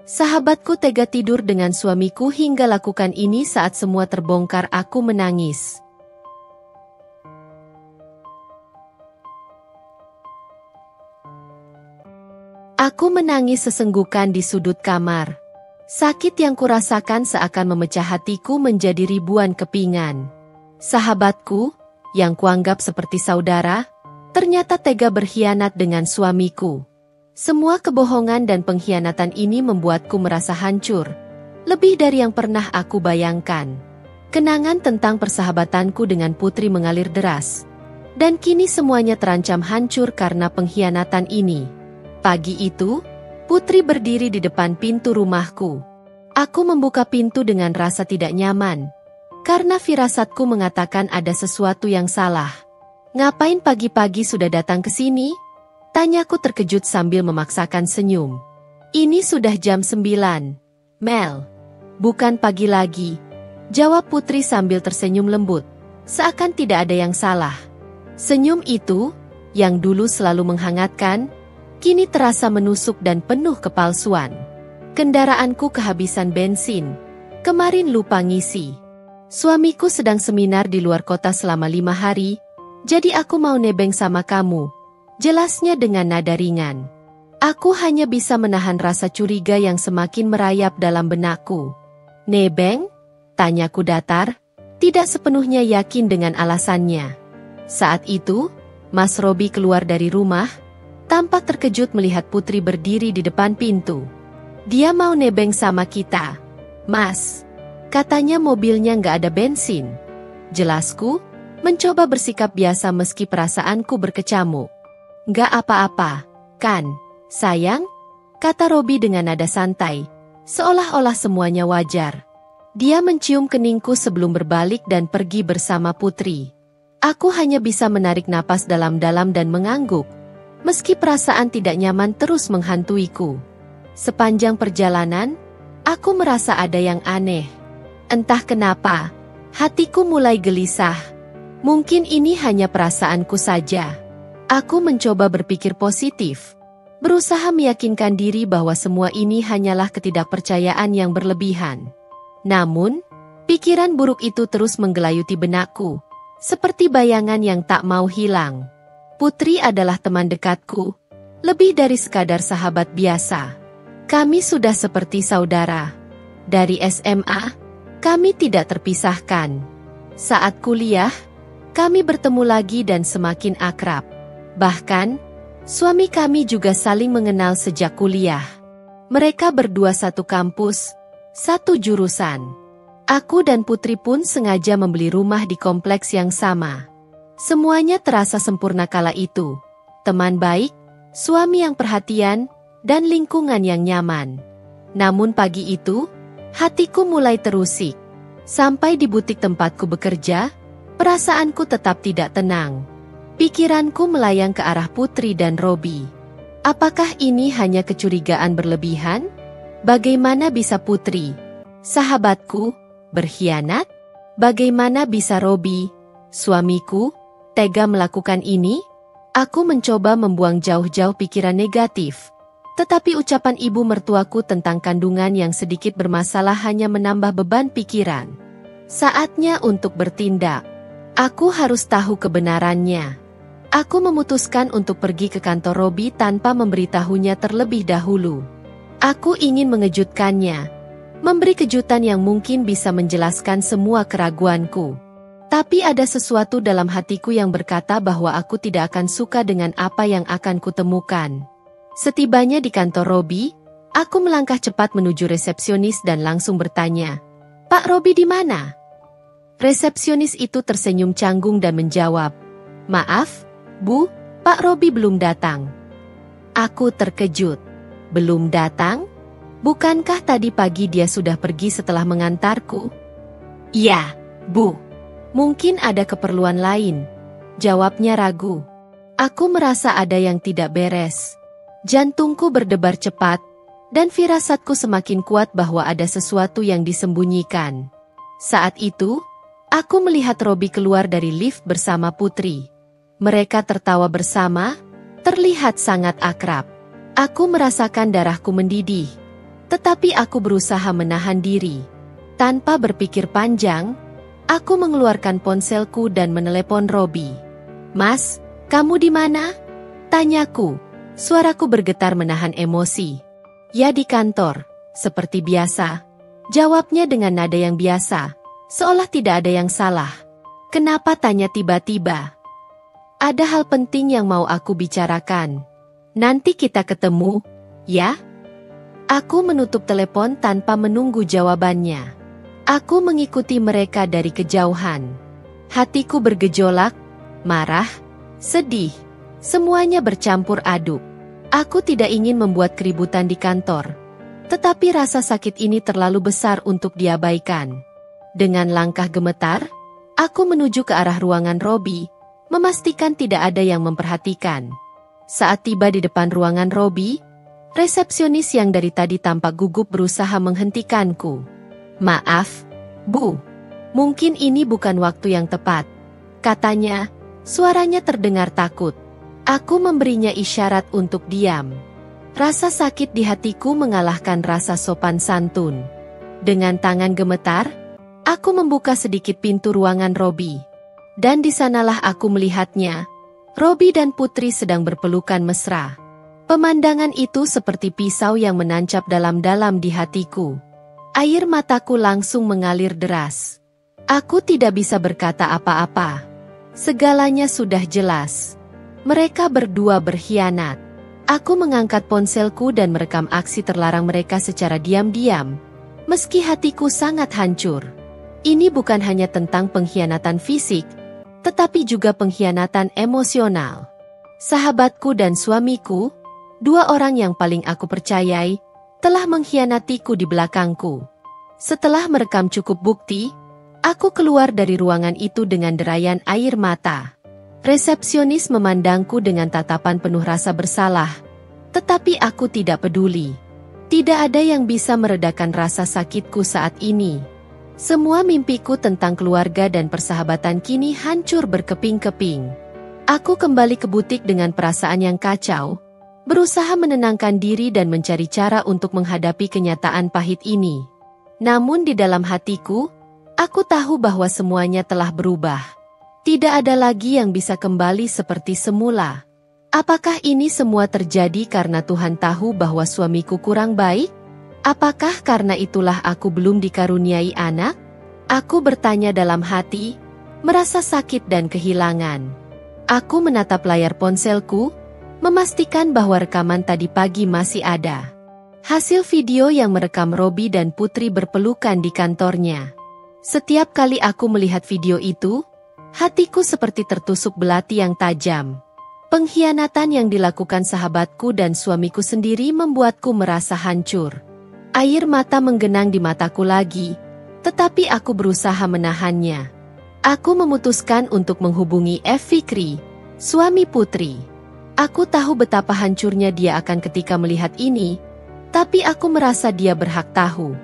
Sahabatku tega tidur dengan suamiku hingga lakukan ini saat semua terbongkar. Aku menangis. Aku menangis sesenggukan di sudut kamar. Sakit yang kurasakan seakan memecah hatiku menjadi ribuan kepingan. Sahabatku, yang kuanggap seperti saudara, ternyata tega berkhianat dengan suamiku. Semua kebohongan dan pengkhianatan ini membuatku merasa hancur, lebih dari yang pernah aku bayangkan. Kenangan tentang persahabatanku dengan Putri mengalir deras, dan kini semuanya terancam hancur karena pengkhianatan ini. Pagi itu, Putri berdiri di depan pintu rumahku. Aku membuka pintu dengan rasa tidak nyaman, karena firasatku mengatakan ada sesuatu yang salah. "Ngapain pagi-pagi sudah datang ke sini?" tanyaku terkejut sambil memaksakan senyum. "Ini sudah jam 9, Mel. Bukan pagi lagi," jawab Putri sambil tersenyum lembut, seakan tidak ada yang salah. Senyum itu, yang dulu selalu menghangatkan, kini terasa menusuk dan penuh kepalsuan. "Kendaraanku kehabisan bensin. Kemarin lupa ngisi. Suamiku sedang seminar di luar kota selama 5 hari, jadi aku mau nebeng sama kamu," jelasnya dengan nada ringan. Aku hanya bisa menahan rasa curiga yang semakin merayap dalam benakku. "Nebeng?" tanyaku datar, tidak sepenuhnya yakin dengan alasannya. Saat itu, Mas Robi keluar dari rumah, tampak terkejut melihat Putri berdiri di depan pintu. "Dia mau nebeng sama kita, Mas. Katanya mobilnya nggak ada bensin," jelasku, mencoba bersikap biasa meski perasaanku berkecamuk. "Nggak apa-apa, kan, sayang?" kata Robi dengan nada santai, seolah-olah semuanya wajar. Dia mencium keningku sebelum berbalik dan pergi bersama Putri. Aku hanya bisa menarik napas dalam-dalam dan mengangguk, meski perasaan tidak nyaman terus menghantuiku. Sepanjang perjalanan, aku merasa ada yang aneh. Entah kenapa, hatiku mulai gelisah. Mungkin ini hanya perasaanku saja. Aku mencoba berpikir positif, berusaha meyakinkan diri bahwa semua ini hanyalah ketidakpercayaan yang berlebihan. Namun, pikiran buruk itu terus menggelayuti benakku, seperti bayangan yang tak mau hilang. Putri adalah teman dekatku, lebih dari sekadar sahabat biasa. Kami sudah seperti saudara. Dari SMA, kami tidak terpisahkan. Saat kuliah, kami bertemu lagi dan semakin akrab. Bahkan, suami kami juga saling mengenal sejak kuliah. Mereka berdua satu kampus, satu jurusan. Aku dan Putri pun sengaja membeli rumah di kompleks yang sama. Semuanya terasa sempurna kala itu. Teman baik, suami yang perhatian, dan lingkungan yang nyaman. Namun pagi itu, hatiku mulai terusik. Sampai di butik tempatku bekerja, perasaanku tetap tidak tenang. Pikiranku melayang ke arah Putri dan Robi. Apakah ini hanya kecurigaan berlebihan? Bagaimana bisa Putri, sahabatku, berkhianat? Bagaimana bisa Robi, suamiku, tega melakukan ini? Aku mencoba membuang jauh-jauh pikiran negatif. Tetapi ucapan ibu mertuaku tentang kandungan yang sedikit bermasalah hanya menambah beban pikiran. Saatnya untuk bertindak. Aku harus tahu kebenarannya. Aku memutuskan untuk pergi ke kantor Robi tanpa memberitahunya terlebih dahulu. Aku ingin mengejutkannya, memberi kejutan yang mungkin bisa menjelaskan semua keraguanku. Tapi ada sesuatu dalam hatiku yang berkata bahwa aku tidak akan suka dengan apa yang akan kutemukan. Setibanya di kantor Robi, aku melangkah cepat menuju resepsionis dan langsung bertanya, "Pak Robi di mana?" Resepsionis itu tersenyum canggung dan menjawab, "Maaf, Bu, Pak Robi belum datang." Aku terkejut. "Belum datang? Bukankah tadi pagi dia sudah pergi setelah mengantarku?" "Iya, Bu. Mungkin ada keperluan lain," jawabnya ragu. Aku merasa ada yang tidak beres. Jantungku berdebar cepat, dan firasatku semakin kuat bahwa ada sesuatu yang disembunyikan. Saat itu, aku melihat Robi keluar dari lift bersama Putri. Mereka tertawa bersama, terlihat sangat akrab. Aku merasakan darahku mendidih. Tetapi aku berusaha menahan diri. Tanpa berpikir panjang, aku mengeluarkan ponselku dan menelepon Robi. "Mas, kamu di mana?" tanyaku. Suaraku bergetar menahan emosi. "Ya di kantor, seperti biasa," jawabnya dengan nada yang biasa, seolah tidak ada yang salah. "Kenapa?" tanya tiba-tiba. "Ada hal penting yang mau aku bicarakan. Nanti kita ketemu, ya?" Aku menutup telepon tanpa menunggu jawabannya. Aku mengikuti mereka dari kejauhan. Hatiku bergejolak, marah, sedih. Semuanya bercampur aduk. Aku tidak ingin membuat keributan di kantor. Tetapi rasa sakit ini terlalu besar untuk diabaikan. Dengan langkah gemetar, aku menuju ke arah ruangan Robi, memastikan tidak ada yang memperhatikan. Saat tiba di depan ruangan Robi, resepsionis yang dari tadi tampak gugup berusaha menghentikanku. "Maaf, Bu. Mungkin ini bukan waktu yang tepat," katanya. Suaranya terdengar takut. Aku memberinya isyarat untuk diam. Rasa sakit di hatiku mengalahkan rasa sopan santun. Dengan tangan gemetar, aku membuka sedikit pintu ruangan Robi. Dan di sanalah aku melihatnya. Robi dan Putri sedang berpelukan mesra. Pemandangan itu seperti pisau yang menancap dalam-dalam di hatiku. Air mataku langsung mengalir deras. Aku tidak bisa berkata apa-apa. Segalanya sudah jelas. Mereka berdua berkhianat. Aku mengangkat ponselku dan merekam aksi terlarang mereka secara diam-diam. Meski hatiku sangat hancur. Ini bukan hanya tentang pengkhianatan fisik, tetapi juga pengkhianatan emosional. Sahabatku dan suamiku, dua orang yang paling aku percayai, telah mengkhianatiku di belakangku. Setelah merekam cukup bukti, aku keluar dari ruangan itu dengan derayan air mata. Resepsionis memandangku dengan tatapan penuh rasa bersalah, tetapi aku tidak peduli. Tidak ada yang bisa meredakan rasa sakitku saat ini. Semua mimpiku tentang keluarga dan persahabatan kini hancur berkeping-keping. Aku kembali ke butik dengan perasaan yang kacau, berusaha menenangkan diri dan mencari cara untuk menghadapi kenyataan pahit ini. Namun di dalam hatiku, aku tahu bahwa semuanya telah berubah. Tidak ada lagi yang bisa kembali seperti semula. Apakah ini semua terjadi karena Tuhan tahu bahwa suamiku kurang baik? Apakah karena itulah aku belum dikaruniai anak? Aku bertanya dalam hati, merasa sakit dan kehilangan. Aku menatap layar ponselku, memastikan bahwa rekaman tadi pagi masih ada. Hasil video yang merekam Robi dan Putri berpelukan di kantornya. Setiap kali aku melihat video itu, hatiku seperti tertusuk belati yang tajam. Pengkhianatan yang dilakukan sahabatku dan suamiku sendiri membuatku merasa hancur. Air mata menggenang di mataku lagi, tetapi aku berusaha menahannya. Aku memutuskan untuk menghubungi F. Fikri, suami Putri. Aku tahu betapa hancurnya dia akan ketika melihat ini, tapi aku merasa dia berhak tahu.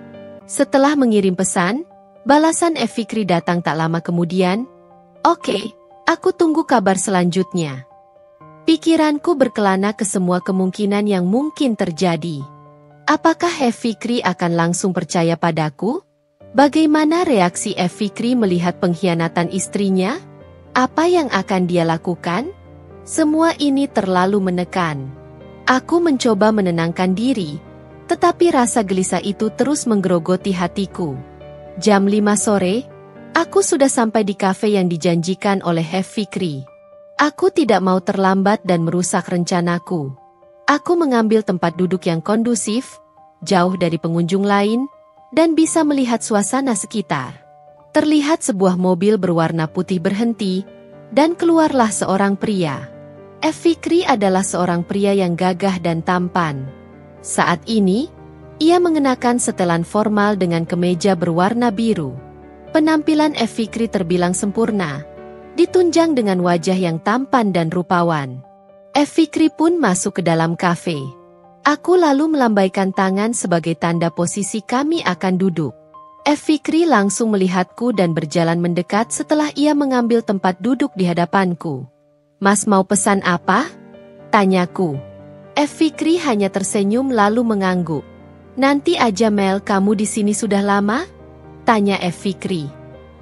Setelah mengirim pesan, balasan F. Fikri datang tak lama kemudian. "Oke, aku tunggu kabar selanjutnya." Pikiranku berkelana ke semua kemungkinan yang mungkin terjadi. Apakah F. Fikri akan langsung percaya padaku? Bagaimana reaksi F. Fikri melihat pengkhianatan istrinya? Apa yang akan dia lakukan? Semua ini terlalu menekan. Aku mencoba menenangkan diri, tetapi rasa gelisah itu terus menggerogoti hatiku. Jam 5 sore, aku sudah sampai di kafe yang dijanjikan oleh F. Fikri. Aku tidak mau terlambat dan merusak rencanaku. Aku mengambil tempat duduk yang kondusif, jauh dari pengunjung lain, dan bisa melihat suasana sekitar. Terlihat sebuah mobil berwarna putih berhenti, dan keluarlah seorang pria. F. Fikri adalah seorang pria yang gagah dan tampan. Saat ini, ia mengenakan setelan formal dengan kemeja berwarna biru. Penampilan F. Fikri terbilang sempurna, ditunjang dengan wajah yang tampan dan rupawan. F. Fikri pun masuk ke dalam kafe. Aku lalu melambaikan tangan sebagai tanda posisi kami akan duduk. F. Fikri langsung melihatku dan berjalan mendekat setelah ia mengambil tempat duduk di hadapanku. "Mas mau pesan apa?" tanyaku. F. Fikri hanya tersenyum lalu mengangguk. Nanti aja Mel, kamu di sini sudah lama? Tanya F. Fikri.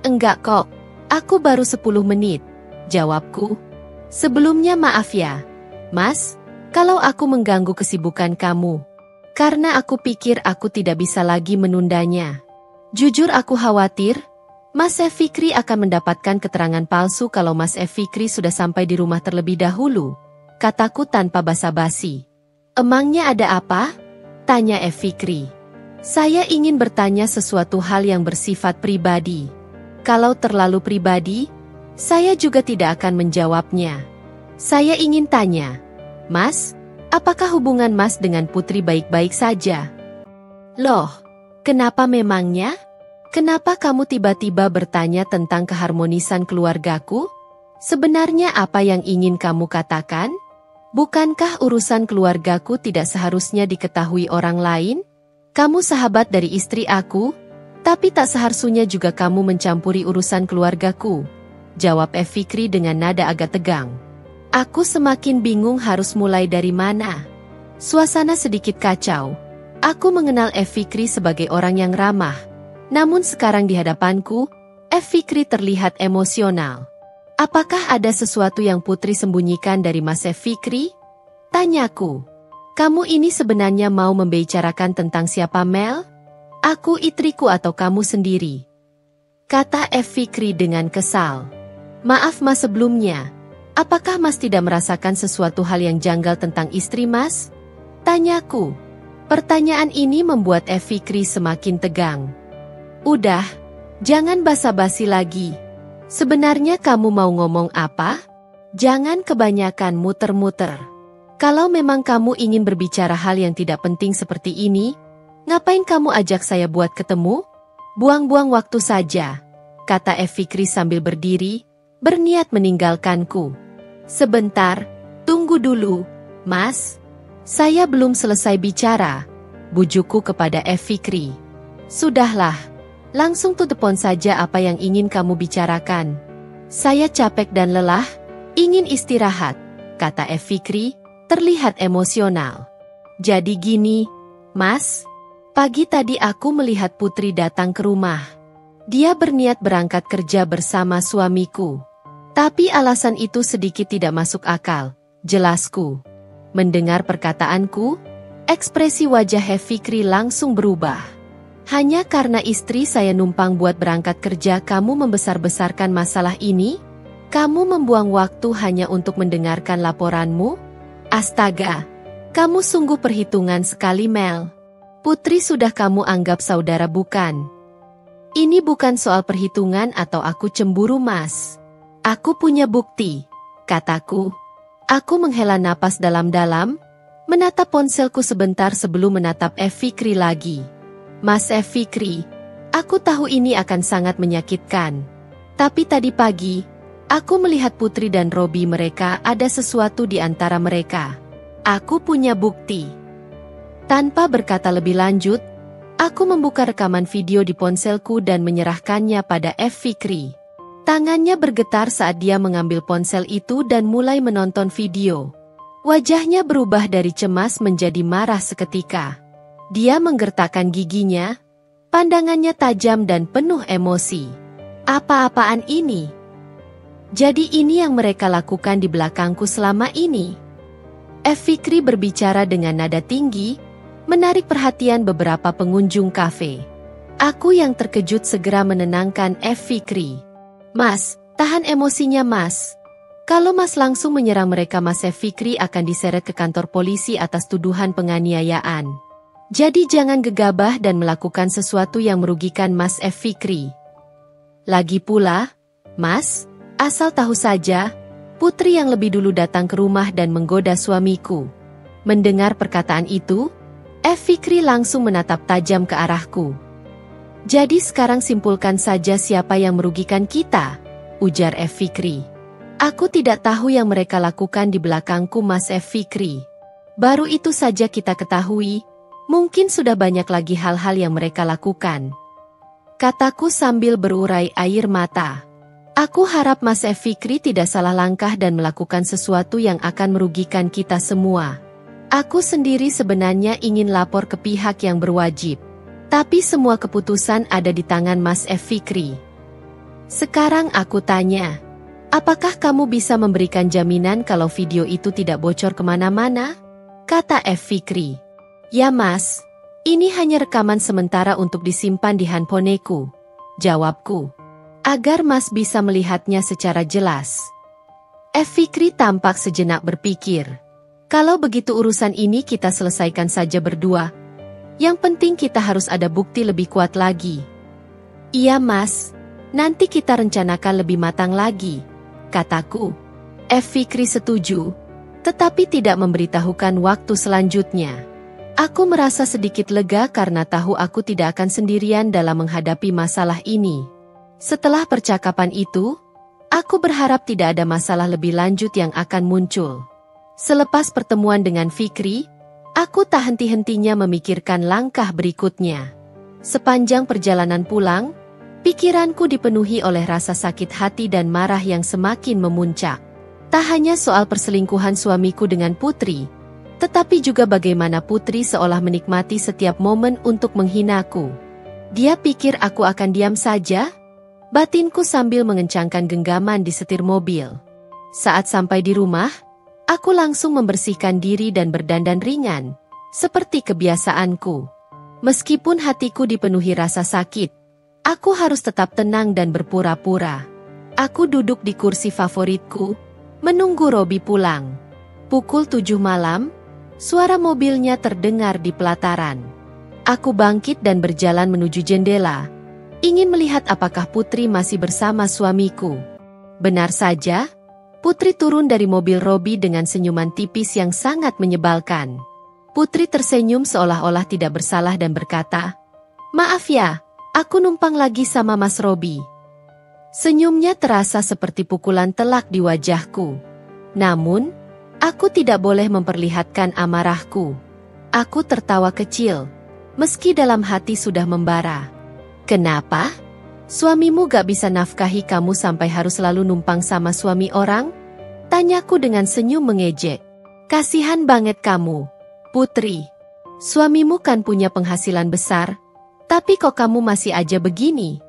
Enggak kok, aku baru 10 menit, jawabku. Sebelumnya maaf ya, Mas, kalau aku mengganggu kesibukan kamu. Karena aku pikir aku tidak bisa lagi menundanya. Jujur aku khawatir, Mas F. Fikri akan mendapatkan keterangan palsu kalau Mas F. Fikri sudah sampai di rumah terlebih dahulu, kataku tanpa basa-basi. Emangnya ada apa? Tanya F. Fikri. Saya ingin bertanya sesuatu hal yang bersifat pribadi. Kalau terlalu pribadi, saya juga tidak akan menjawabnya. Saya ingin tanya, Mas, apakah hubungan Mas dengan Putri baik-baik saja? Loh, kenapa memangnya? Kenapa kamu tiba-tiba bertanya tentang keharmonisan keluargaku? Sebenarnya apa yang ingin kamu katakan? Bukankah urusan keluargaku tidak seharusnya diketahui orang lain? Kamu sahabat dari istri aku, tapi tak seharusnya juga kamu mencampuri urusan keluargaku, jawab F. Fikri dengan nada agak tegang. Aku semakin bingung harus mulai dari mana. Suasana sedikit kacau. Aku mengenal F. Fikri sebagai orang yang ramah. Namun sekarang di hadapanku, F. Fikri terlihat emosional. Apakah ada sesuatu yang Putri sembunyikan dari Mas F. Fikri? Tanyaku. Kamu ini sebenarnya mau membicarakan tentang siapa Mel? Aku istriku atau kamu sendiri? Kata F. Fikri dengan kesal. Maaf Mas sebelumnya. Apakah Mas tidak merasakan sesuatu hal yang janggal tentang istri Mas? Tanyaku. Pertanyaan ini membuat F. Fikri semakin tegang. Udah, jangan basa-basi lagi. Sebenarnya kamu mau ngomong apa? Jangan kebanyakan muter-muter. Kalau memang kamu ingin berbicara hal yang tidak penting seperti ini, ngapain kamu ajak saya buat ketemu? Buang-buang waktu saja, kata F. Fikri sambil berdiri, berniat meninggalkanku. Sebentar, tunggu dulu, Mas. Saya belum selesai bicara, bujukku kepada F. Fikri. Sudahlah. Langsung to the point saja apa yang ingin kamu bicarakan. Saya capek dan lelah, ingin istirahat, kata F. Fikri, terlihat emosional. Jadi gini, Mas, pagi tadi aku melihat Putri datang ke rumah. Dia berniat berangkat kerja bersama suamiku. Tapi alasan itu sedikit tidak masuk akal, jelasku. Mendengar perkataanku, ekspresi wajah F. Fikri langsung berubah. Hanya karena istri saya numpang buat berangkat kerja kamu membesar-besarkan masalah ini? Kamu membuang waktu hanya untuk mendengarkan laporanmu? Astaga, kamu sungguh perhitungan sekali Mel. Putri sudah kamu anggap saudara bukan? Ini bukan soal perhitungan atau aku cemburu Mas. Aku punya bukti, kataku. Aku menghela napas dalam-dalam, menatap ponselku sebentar sebelum menatap F. Fikri lagi. Mas F. Fikri, aku tahu ini akan sangat menyakitkan. Tapi tadi pagi, aku melihat Putri dan Robi mereka ada sesuatu di antara mereka. Aku punya bukti. Tanpa berkata lebih lanjut, aku membuka rekaman video di ponselku dan menyerahkannya pada F. Fikri. Tangannya bergetar saat dia mengambil ponsel itu dan mulai menonton video. Wajahnya berubah dari cemas menjadi marah seketika. Dia menggertakkan giginya, pandangannya tajam dan penuh emosi. Apa-apaan ini? Jadi ini yang mereka lakukan di belakangku selama ini? F. Fikri berbicara dengan nada tinggi, menarik perhatian beberapa pengunjung kafe. Aku yang terkejut segera menenangkan F. Fikri. Mas, tahan emosinya Mas. Kalau Mas langsung menyerang mereka Mas F. Fikri akan diseret ke kantor polisi atas tuduhan penganiayaan. Jadi jangan gegabah dan melakukan sesuatu yang merugikan Mas F. Fikri. Lagi pula, Mas, asal tahu saja, Putri yang lebih dulu datang ke rumah dan menggoda suamiku. Mendengar perkataan itu, F. Fikri langsung menatap tajam ke arahku. Jadi sekarang simpulkan saja siapa yang merugikan kita, ujar F. Fikri. Aku tidak tahu yang mereka lakukan di belakangku Mas F. Fikri. Baru itu saja kita ketahui. Mungkin sudah banyak lagi hal-hal yang mereka lakukan. Kataku sambil berurai air mata. Aku harap Mas F. Fikri tidak salah langkah dan melakukan sesuatu yang akan merugikan kita semua. Aku sendiri sebenarnya ingin lapor ke pihak yang berwajib. Tapi semua keputusan ada di tangan Mas F. Fikri. Sekarang aku tanya, apakah kamu bisa memberikan jaminan kalau video itu tidak bocor kemana-mana? Kata F. Fikri. Ya Mas, ini hanya rekaman sementara untuk disimpan di handphoneku. Jawabku. Agar Mas bisa melihatnya secara jelas. F. Fikri tampak sejenak berpikir. Kalau begitu urusan ini kita selesaikan saja berdua. Yang penting kita harus ada bukti lebih kuat lagi. Iya Mas, nanti kita rencanakan lebih matang lagi, kataku. F. Fikri setuju, tetapi tidak memberitahukan waktu selanjutnya. Aku merasa sedikit lega karena tahu aku tidak akan sendirian dalam menghadapi masalah ini. Setelah percakapan itu, aku berharap tidak ada masalah lebih lanjut yang akan muncul. Selepas pertemuan dengan Fikri, aku tak henti-hentinya memikirkan langkah berikutnya. Sepanjang perjalanan pulang, pikiranku dipenuhi oleh rasa sakit hati dan marah yang semakin memuncak. Tak hanya soal perselingkuhan suamiku dengan Putri, tetapi juga bagaimana Putri seolah menikmati setiap momen untuk menghinaku. Dia pikir aku akan diam saja? Batinku sambil mengencangkan genggaman di setir mobil. Saat sampai di rumah, aku langsung membersihkan diri dan berdandan ringan, seperti kebiasaanku. Meskipun hatiku dipenuhi rasa sakit, aku harus tetap tenang dan berpura-pura. Aku duduk di kursi favoritku, menunggu Robi pulang. Pukul 7 malam, suara mobilnya terdengar di pelataran. Aku bangkit dan berjalan menuju jendela, ingin melihat apakah Putri masih bersama suamiku. Benar saja, Putri turun dari mobil Robi dengan senyuman tipis yang sangat menyebalkan. Putri tersenyum seolah-olah tidak bersalah dan berkata, "Maaf ya, aku numpang lagi sama Mas Robi." Senyumnya terasa seperti pukulan telak di wajahku. Namun, aku tidak boleh memperlihatkan amarahku. Aku tertawa kecil, meski dalam hati sudah membara. "Kenapa? Suamimu gak bisa nafkahi kamu sampai harus selalu numpang sama suami orang?" Tanyaku dengan senyum mengejek. "Kasihan banget kamu, Putri. Suamimu kan punya penghasilan besar, tapi kok kamu masih aja begini?"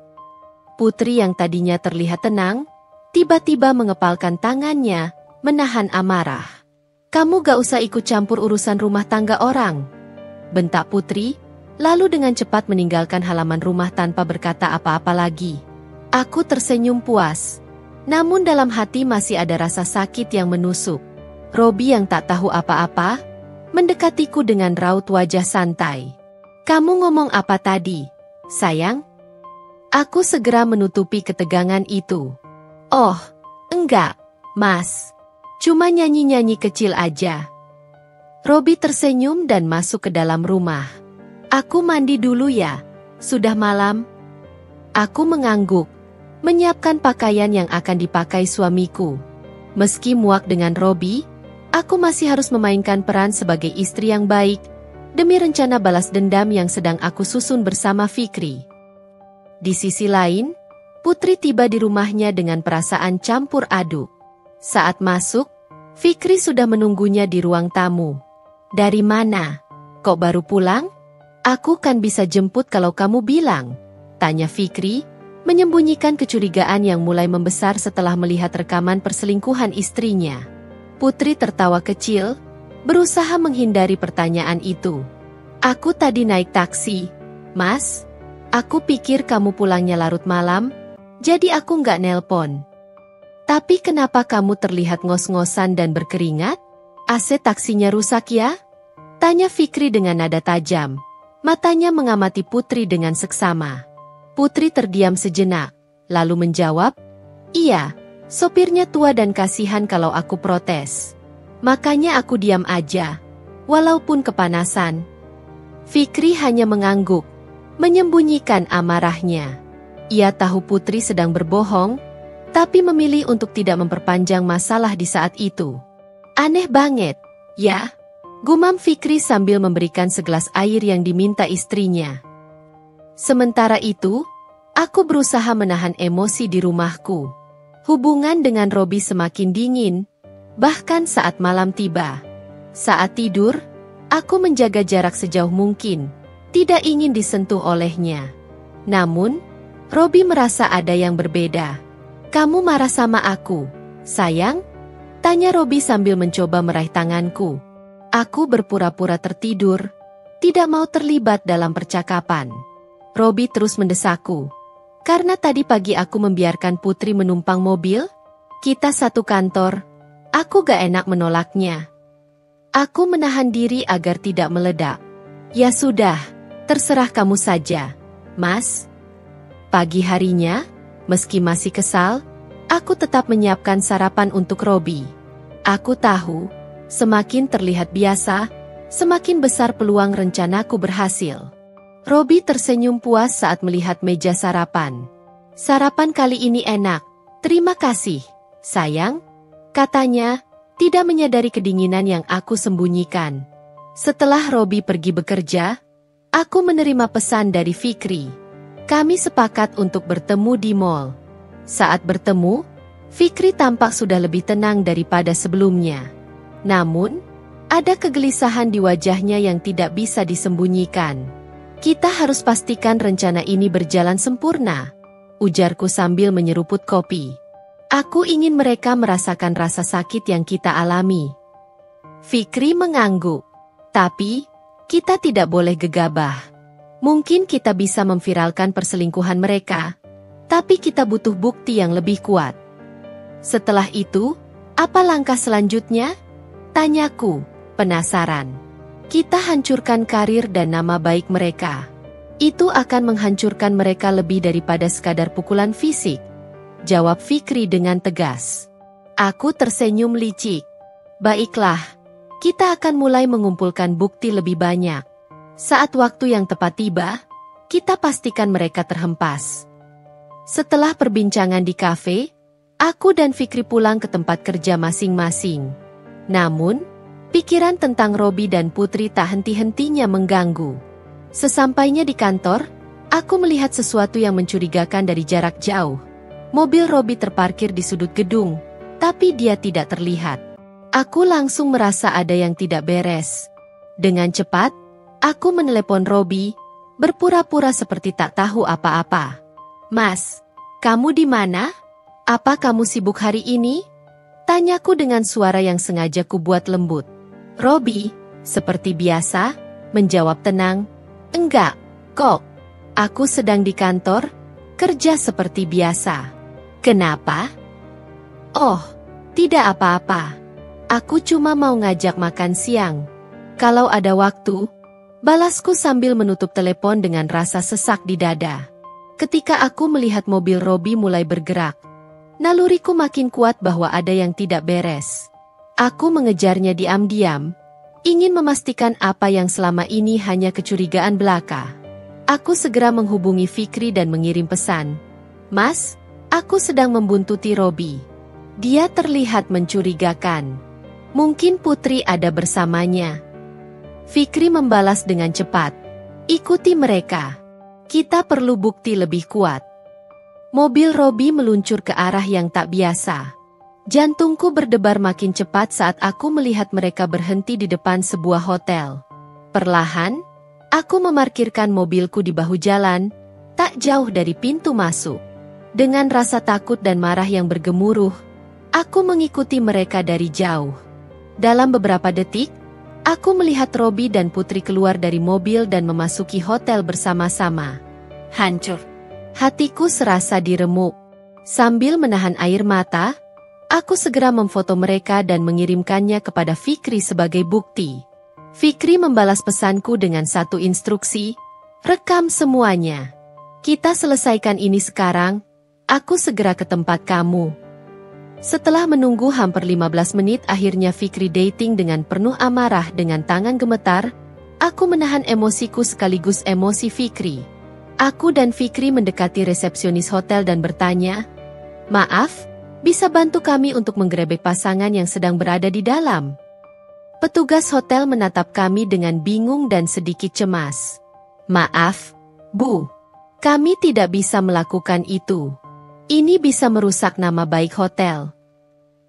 Putri yang tadinya terlihat tenang, tiba-tiba mengepalkan tangannya, menahan amarah. "Kamu gak usah ikut campur urusan rumah tangga orang," bentak Putri, lalu dengan cepat meninggalkan halaman rumah tanpa berkata apa-apa lagi. Aku tersenyum puas. Namun dalam hati masih ada rasa sakit yang menusuk. Robi yang tak tahu apa-apa, mendekatiku dengan raut wajah santai. "Kamu ngomong apa tadi, sayang?" Aku segera menutupi ketegangan itu. "Oh, enggak, Mas. Cuma nyanyi-nyanyi kecil aja." Robi tersenyum dan masuk ke dalam rumah. "Aku mandi dulu ya, sudah malam." Aku mengangguk, menyiapkan pakaian yang akan dipakai suamiku. Meski muak dengan Robi, aku masih harus memainkan peran sebagai istri yang baik, demi rencana balas dendam yang sedang aku susun bersama Fikri. Di sisi lain, Putri tiba di rumahnya dengan perasaan campur aduk. Saat masuk, Fikri sudah menunggunya di ruang tamu. "Dari mana? Kok baru pulang?" "Aku kan bisa jemput kalau kamu bilang," tanya Fikri, menyembunyikan kecurigaan yang mulai membesar setelah melihat rekaman perselingkuhan istrinya. Putri tertawa kecil, berusaha menghindari pertanyaan itu. "Aku tadi naik taksi, Mas. Aku pikir kamu pulangnya larut malam, jadi aku nggak nelpon." "Tapi kenapa kamu terlihat ngos-ngosan dan berkeringat? AC taksinya rusak ya?" tanya Fikri dengan nada tajam. Matanya mengamati Putri dengan seksama. Putri terdiam sejenak, lalu menjawab, "Iya, sopirnya tua dan kasihan kalau aku protes. Makanya aku diam aja, walaupun kepanasan." Fikri hanya mengangguk, menyembunyikan amarahnya. Ia tahu Putri sedang berbohong, tapi memilih untuk tidak memperpanjang masalah di saat itu. "Aneh banget, ya?" gumam Fikri sambil memberikan segelas air yang diminta istrinya. Sementara itu, aku berusaha menahan emosi di rumahku. Hubungan dengan Robi semakin dingin, bahkan saat malam tiba. Saat tidur, aku menjaga jarak sejauh mungkin, tidak ingin disentuh olehnya. Namun, Robi merasa ada yang berbeda. "Kamu marah sama aku, sayang?" tanya Robi sambil mencoba meraih tanganku. Aku berpura-pura tertidur, tidak mau terlibat dalam percakapan. Robi terus mendesakku. "Karena tadi pagi aku membiarkan Putri menumpang mobil? Kita satu kantor, aku gak enak menolaknya." Aku menahan diri agar tidak meledak. "Ya sudah, terserah kamu saja, Mas." Pagi harinya, meski masih kesal, aku tetap menyiapkan sarapan untuk Robi. Aku tahu, semakin terlihat biasa, semakin besar peluang rencanaku berhasil. Robi tersenyum puas saat melihat meja sarapan. "Sarapan kali ini enak, terima kasih, sayang," katanya, tidak menyadari kedinginan yang aku sembunyikan. Setelah Robi pergi bekerja, aku menerima pesan dari Fikri. Kami sepakat untuk bertemu di mall. Saat bertemu, Fikri tampak sudah lebih tenang daripada sebelumnya. Namun, ada kegelisahan di wajahnya yang tidak bisa disembunyikan. "Kita harus pastikan rencana ini berjalan sempurna," ujarku sambil menyeruput kopi. "Aku ingin mereka merasakan rasa sakit yang kita alami." Fikri mengangguk. "Tapi, kita tidak boleh gegabah. Mungkin kita bisa memviralkan perselingkuhan mereka, tapi kita butuh bukti yang lebih kuat." "Setelah itu, apa langkah selanjutnya?" tanyaku, penasaran. "Kita hancurkan karir dan nama baik mereka. Itu akan menghancurkan mereka lebih daripada sekadar pukulan fisik," jawab Fikri dengan tegas. Aku tersenyum licik. "Baiklah, kita akan mulai mengumpulkan bukti lebih banyak. Saat waktu yang tepat tiba, kita pastikan mereka terhempas." Setelah perbincangan di kafe, aku dan Fikri pulang ke tempat kerja masing-masing. Namun, pikiran tentang Robi dan Putri tak henti-hentinya mengganggu. Sesampainya di kantor, aku melihat sesuatu yang mencurigakan dari jarak jauh. Mobil Robi terparkir di sudut gedung, tapi dia tidak terlihat. Aku langsung merasa ada yang tidak beres. Dengan cepat, aku menelepon Robi, berpura-pura seperti tak tahu apa-apa. "Mas, kamu di mana? Apa kamu sibuk hari ini?" tanyaku dengan suara yang sengaja kubuat lembut. Robi, seperti biasa, menjawab tenang, "Enggak, kok. Aku sedang di kantor, kerja seperti biasa." "Kenapa?" "Oh, tidak apa-apa. Aku cuma mau ngajak makan siang. Kalau ada waktu," balasku sambil menutup telepon dengan rasa sesak di dada. Ketika aku melihat mobil Robi mulai bergerak, naluriku makin kuat bahwa ada yang tidak beres. Aku mengejarnya diam-diam, ingin memastikan apa yang selama ini hanya kecurigaan belaka. Aku segera menghubungi Fikri dan mengirim pesan. "Mas, aku sedang membuntuti Robi. Dia terlihat mencurigakan. Mungkin Putri ada bersamanya." Fikri membalas dengan cepat, "Ikuti mereka. Kita perlu bukti lebih kuat." Mobil Robi meluncur ke arah yang tak biasa. Jantungku berdebar makin cepat saat aku melihat mereka berhenti di depan sebuah hotel. Perlahan, aku memarkirkan mobilku di bahu jalan, tak jauh dari pintu masuk. Dengan rasa takut dan marah yang bergemuruh, aku mengikuti mereka dari jauh. Dalam beberapa detik, aku melihat Robi dan Putri keluar dari mobil dan memasuki hotel bersama-sama. Hancur. Hatiku serasa diremuk. Sambil menahan air mata, aku segera memfoto mereka dan mengirimkannya kepada Fikri sebagai bukti. Fikri membalas pesanku dengan satu instruksi, "Rekam semuanya. Kita selesaikan ini sekarang, aku segera ke tempat kamu." Setelah menunggu hampir 15 menit akhirnya Fikri dating dengan penuh amarah dengan tangan gemetar, aku menahan emosiku sekaligus emosi Fikri. Aku dan Fikri mendekati resepsionis hotel dan bertanya, "Maaf, bisa bantu kami untuk menggerebek pasangan yang sedang berada di dalam?" Petugas hotel menatap kami dengan bingung dan sedikit cemas. "Maaf, Bu. Kami tidak bisa melakukan itu. Ini bisa merusak nama baik hotel."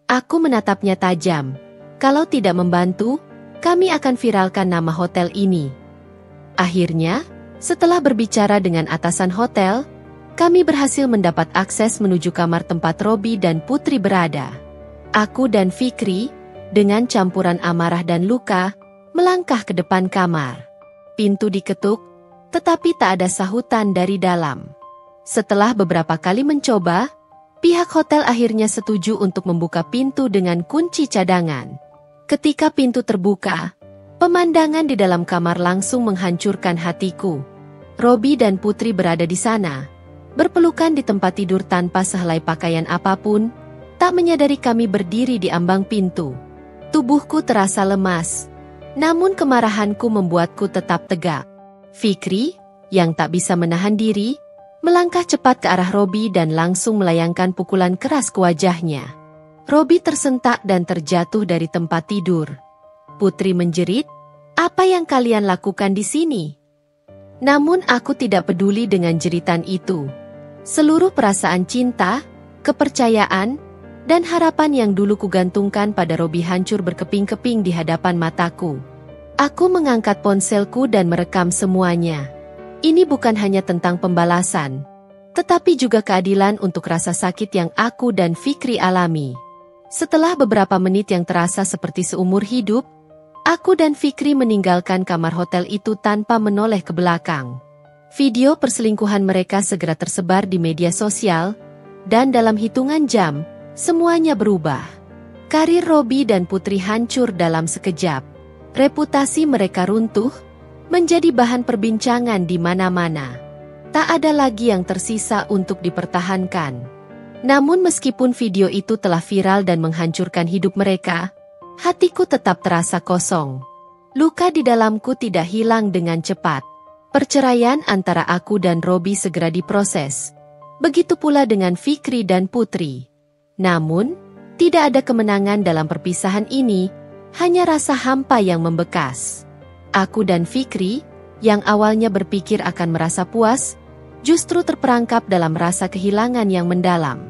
Aku menatapnya tajam. "Kalau tidak membantu, kami akan viralkan nama hotel ini. Akhirnya, setelah berbicara dengan atasan hotel, kami berhasil mendapat akses menuju kamar tempat Robi dan Putri berada. Aku dan Fikri, dengan campuran amarah dan luka, melangkah ke depan kamar. Pintu diketuk, tetapi tak ada sahutan dari dalam. Setelah beberapa kali mencoba, pihak hotel akhirnya setuju untuk membuka pintu dengan kunci cadangan. Ketika pintu terbuka, pemandangan di dalam kamar langsung menghancurkan hatiku. Robi dan Putri berada di sana, berpelukan di tempat tidur tanpa sehelai pakaian apapun, tak menyadari kami berdiri di ambang pintu. Tubuhku terasa lemas, namun kemarahanku membuatku tetap tegak. Fikri, yang tak bisa menahan diri, melangkah cepat ke arah Robi dan langsung melayangkan pukulan keras ke wajahnya. Robi tersentak dan terjatuh dari tempat tidur. Putri menjerit, "Apa yang kalian lakukan di sini?" Namun aku tidak peduli dengan jeritan itu. Seluruh perasaan cinta, kepercayaan, dan harapan yang dulu kugantungkan pada Robi hancur berkeping-keping di hadapan mataku. Aku mengangkat ponselku dan merekam semuanya. Ini bukan hanya tentang pembalasan, tetapi juga keadilan untuk rasa sakit yang aku dan Fikri alami. Setelah beberapa menit yang terasa seperti seumur hidup, aku dan Fikri meninggalkan kamar hotel itu tanpa menoleh ke belakang. Video perselingkuhan mereka segera tersebar di media sosial, dan dalam hitungan jam, semuanya berubah. Karir Robi dan Putri hancur dalam sekejap. Reputasi mereka runtuh, menjadi bahan perbincangan di mana-mana. Tak ada lagi yang tersisa untuk dipertahankan. Namun meskipun video itu telah viral dan menghancurkan hidup mereka, hatiku tetap terasa kosong. Luka di dalamku tidak hilang dengan cepat. Perceraian antara aku dan Robi segera diproses. Begitu pula dengan Fikri dan Putri. Namun, tidak ada kemenangan dalam perpisahan ini, hanya rasa hampa yang membekas. Aku dan Fikri, yang awalnya berpikir akan merasa puas, justru terperangkap dalam rasa kehilangan yang mendalam.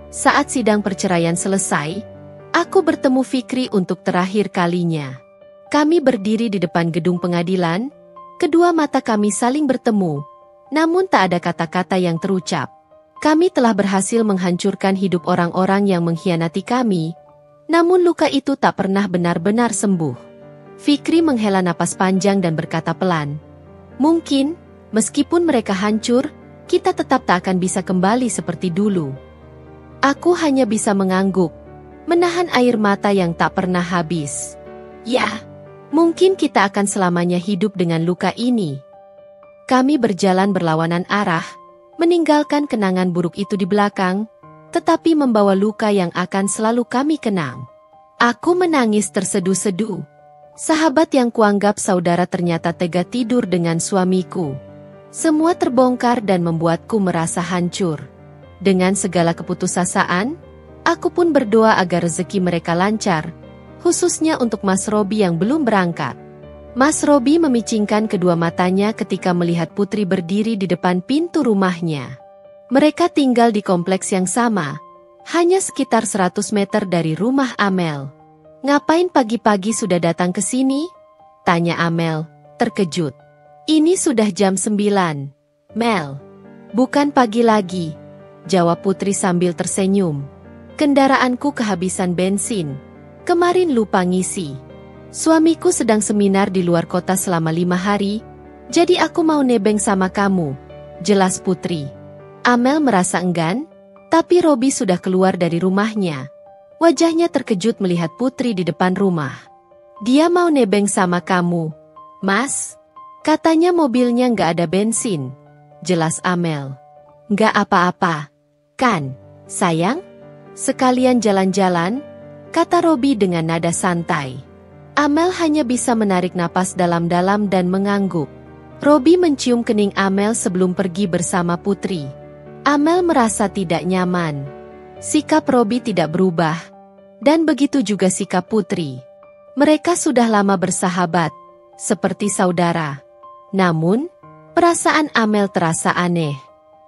Saat sidang perceraian selesai, aku bertemu Fikri untuk terakhir kalinya. Kami berdiri di depan gedung pengadilan, kedua mata kami saling bertemu, namun tak ada kata-kata yang terucap. Kami telah berhasil menghancurkan hidup orang-orang yang mengkhianati kami, namun luka itu tak pernah benar-benar sembuh. Fikri menghela napas panjang dan berkata pelan, "Mungkin, meskipun mereka hancur, kita tetap tak akan bisa kembali seperti dulu." Aku hanya bisa mengangguk, menahan air mata yang tak pernah habis. Ya, mungkin kita akan selamanya hidup dengan luka ini. Kami berjalan berlawanan arah, meninggalkan kenangan buruk itu di belakang, tetapi membawa luka yang akan selalu kami kenang. Aku menangis terseduh-seduh. Sahabat yang kuanggap saudara ternyata tega tidur dengan suamiku. Semua terbongkar dan membuatku merasa hancur. Dengan segala keputusasaan, aku pun berdoa agar rezeki mereka lancar, khususnya untuk Mas Robi yang belum berangkat. Mas Robi memicingkan kedua matanya ketika melihat Putri berdiri di depan pintu rumahnya. Mereka tinggal di kompleks yang sama, hanya sekitar 100 meter dari rumah Amel. "Ngapain pagi-pagi sudah datang ke sini?" tanya Amel, terkejut. "Ini sudah jam 9, Mel." "Bukan pagi lagi," jawab Putri sambil tersenyum. "Kendaraanku kehabisan bensin. Kemarin lupa ngisi. Suamiku sedang seminar di luar kota selama 5 hari, jadi aku mau nebeng sama kamu," jelas Putri. Amel merasa enggan, tapi Robi sudah keluar dari rumahnya. Wajahnya terkejut melihat Putri di depan rumah. "Dia mau nebeng sama kamu, Mas. Katanya mobilnya nggak ada bensin," jelas Amel. "Nggak apa-apa, kan, sayang? Sekalian jalan-jalan," kata Robi dengan nada santai. Amel hanya bisa menarik napas dalam-dalam dan mengangguk. Robi mencium kening Amel sebelum pergi bersama Putri. Amel merasa tidak nyaman. Sikap Robi tidak berubah, dan begitu juga sikap Putri. Mereka sudah lama bersahabat, seperti saudara. Namun, perasaan Amel terasa aneh.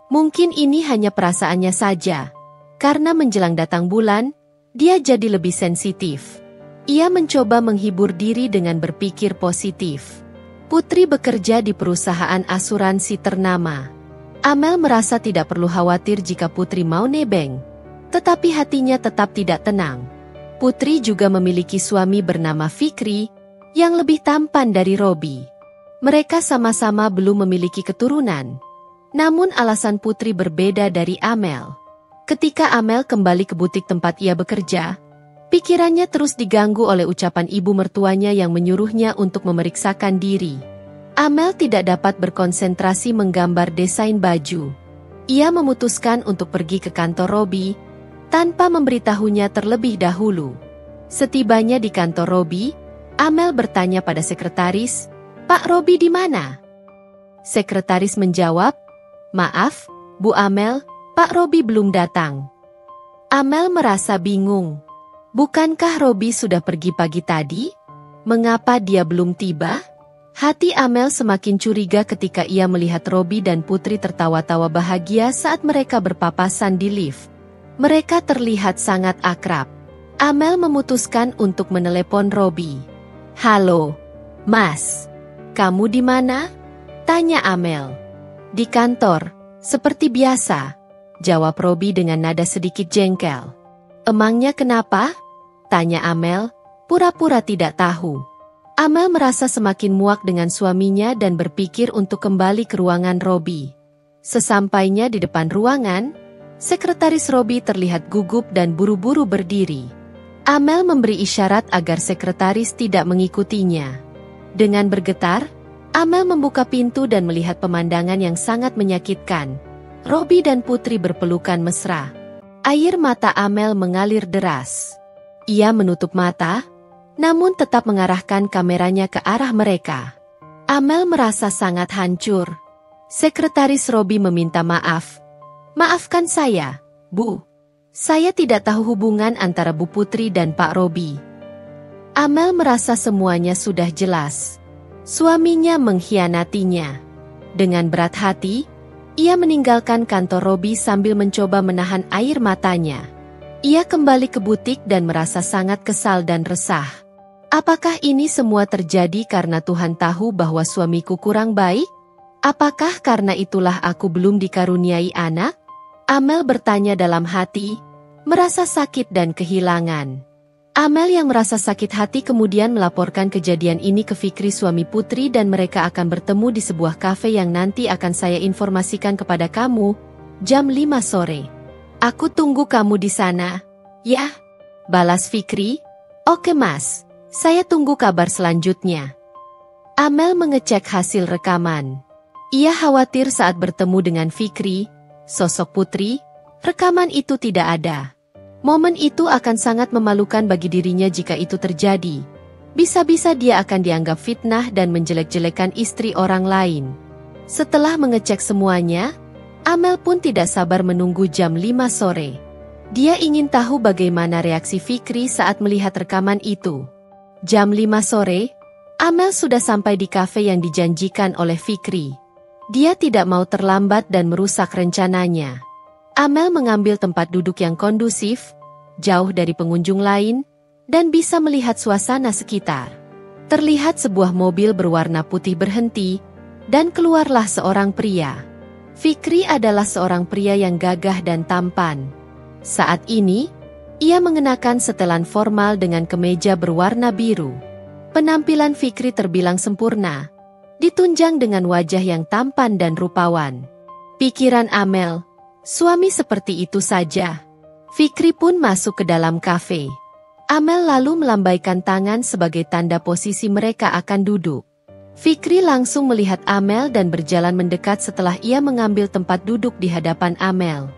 Mungkin ini hanya perasaannya saja, karena menjelang datang bulan, dia jadi lebih sensitif. Ia mencoba menghibur diri dengan berpikir positif. Putri bekerja di perusahaan asuransi ternama. Amel merasa tidak perlu khawatir jika Putri mau nebeng. Tetapi hatinya tetap tidak tenang. Putri juga memiliki suami bernama Fikri, yang lebih tampan dari Robi. Mereka sama-sama belum memiliki keturunan. Namun alasan Putri berbeda dari Amel. Ketika Amel kembali ke butik tempat ia bekerja, pikirannya terus diganggu oleh ucapan ibu mertuanya yang menyuruhnya untuk memeriksakan diri. Amel tidak dapat berkonsentrasi menggambar desain baju. Ia memutuskan untuk pergi ke kantor Robi, tanpa memberitahunya terlebih dahulu. Setibanya di kantor Robi, Amel bertanya pada sekretaris, "Pak Robi di mana?" Sekretaris menjawab, "Maaf, Bu Amel, Pak Robi belum datang." Amel merasa bingung. Bukankah Robi sudah pergi pagi tadi? Mengapa dia belum tiba? Hati Amel semakin curiga ketika ia melihat Robi dan Putri tertawa-tawa bahagia saat mereka berpapasan di lift. Mereka terlihat sangat akrab. Amel memutuskan untuk menelepon Robi. "Halo, Mas. Kamu di mana?" tanya Amel. "Di kantor, seperti biasa," jawab Robi dengan nada sedikit jengkel. "Emangnya kenapa?" tanya Amel, pura-pura tidak tahu. Amel merasa semakin muak dengan suaminya dan berpikir untuk kembali ke ruangan Robi. Sesampainya di depan ruangan, sekretaris Robi terlihat gugup dan buru-buru berdiri. Amel memberi isyarat agar sekretaris tidak mengikutinya. Dengan bergetar, Amel membuka pintu dan melihat pemandangan yang sangat menyakitkan. Robi dan Putri berpelukan mesra. Air mata Amel mengalir deras. Ia menutup mata, namun tetap mengarahkan kameranya ke arah mereka. Amel merasa sangat hancur. Sekretaris Robi meminta maaf. "Maafkan saya, Bu. Saya tidak tahu hubungan antara Bu Putri dan Pak Robi." Amel merasa semuanya sudah jelas. Suaminya mengkhianatinya. Dengan berat hati, ia meninggalkan kantor Robi sambil mencoba menahan air matanya. Ia kembali ke butik dan merasa sangat kesal dan resah. Apakah ini semua terjadi karena Tuhan tahu bahwa suamiku kurang baik? Apakah karena itulah aku belum dikaruniai anak? Amel bertanya dalam hati, merasa sakit dan kehilangan. Amel yang merasa sakit hati kemudian melaporkan kejadian ini ke Fikri suami Putri dan mereka akan bertemu di sebuah kafe yang nanti akan saya informasikan kepada kamu, jam 5 sore. "Aku tunggu kamu di sana." "Ya," balas Fikri. "Oke Mas, saya tunggu kabar selanjutnya." Amel mengecek hasil rekaman. Ia khawatir saat bertemu dengan Fikri, sosok Putri, rekaman itu tidak ada. Momen itu akan sangat memalukan bagi dirinya jika itu terjadi. Bisa-bisa dia akan dianggap fitnah dan menjelek-jelekan istri orang lain. Setelah mengecek semuanya, Amel pun tidak sabar menunggu jam 5 sore. Dia ingin tahu bagaimana reaksi Fikri saat melihat rekaman itu. Jam 5 sore, Amel sudah sampai di kafe yang dijanjikan oleh Fikri. Dia tidak mau terlambat dan merusak rencananya. Amel mengambil tempat duduk yang kondusif, jauh dari pengunjung lain, dan bisa melihat suasana sekitar. Terlihat sebuah mobil berwarna putih berhenti, dan keluarlah seorang pria. Fikri adalah seorang pria yang gagah dan tampan. Saat ini, ia mengenakan setelan formal dengan kemeja berwarna biru. Penampilan Fikri terbilang sempurna, ditunjang dengan wajah yang tampan dan rupawan. Pikiran Amel, suami seperti itu saja. Fikri pun masuk ke dalam kafe. Amel lalu melambaikan tangan sebagai tanda posisi mereka akan duduk. Fikri langsung melihat Amel dan berjalan mendekat setelah ia mengambil tempat duduk di hadapan Amel.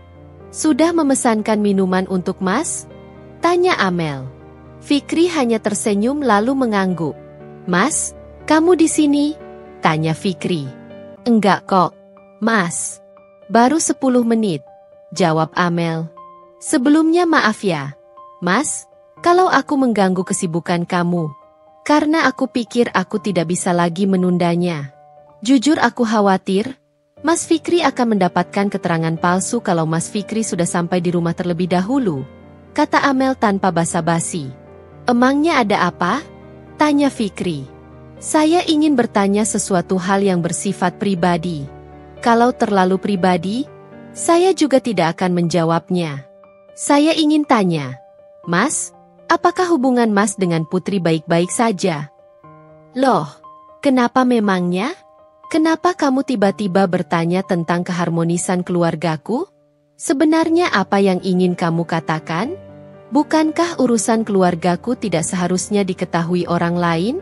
"Sudah memesankan minuman untuk Mas?" tanya Amel. Fikri hanya tersenyum lalu mengangguk. "Mas, kamu di sini?" tanya Fikri. "Enggak kok, Mas. Baru 10 menit, jawab Amel. "Sebelumnya maaf ya, Mas, kalau aku mengganggu kesibukan kamu. Karena aku pikir aku tidak bisa lagi menundanya. Jujur aku khawatir, Mas Fikri akan mendapatkan keterangan palsu kalau Mas Fikri sudah sampai di rumah terlebih dahulu," kata Amel tanpa basa-basi. Emangnya ada apa? Tanya Fikri. Saya ingin bertanya sesuatu hal yang bersifat pribadi. Kalau terlalu pribadi, saya juga tidak akan menjawabnya. Saya ingin tanya, Mas, apakah hubungan Mas dengan Putri baik-baik saja? Loh, kenapa memangnya? Kenapa kamu tiba-tiba bertanya tentang keharmonisan keluargaku? Sebenarnya apa yang ingin kamu katakan? Bukankah urusan keluargaku tidak seharusnya diketahui orang lain?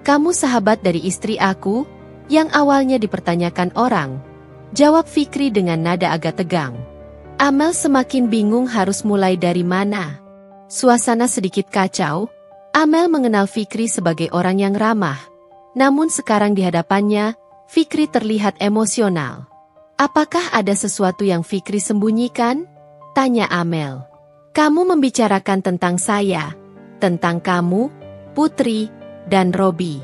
Kamu sahabat dari istri aku, yang awalnya dipertanyakan orang. Jawab Fikri dengan nada agak tegang. Amel semakin bingung harus mulai dari mana. Suasana sedikit kacau. Amel mengenal Fikri sebagai orang yang ramah. Namun sekarang di hadapannya, Fikri terlihat emosional. Apakah ada sesuatu yang Fikri sembunyikan? Tanya Amel. Kamu membicarakan tentang saya, tentang kamu, Putri, dan Robi.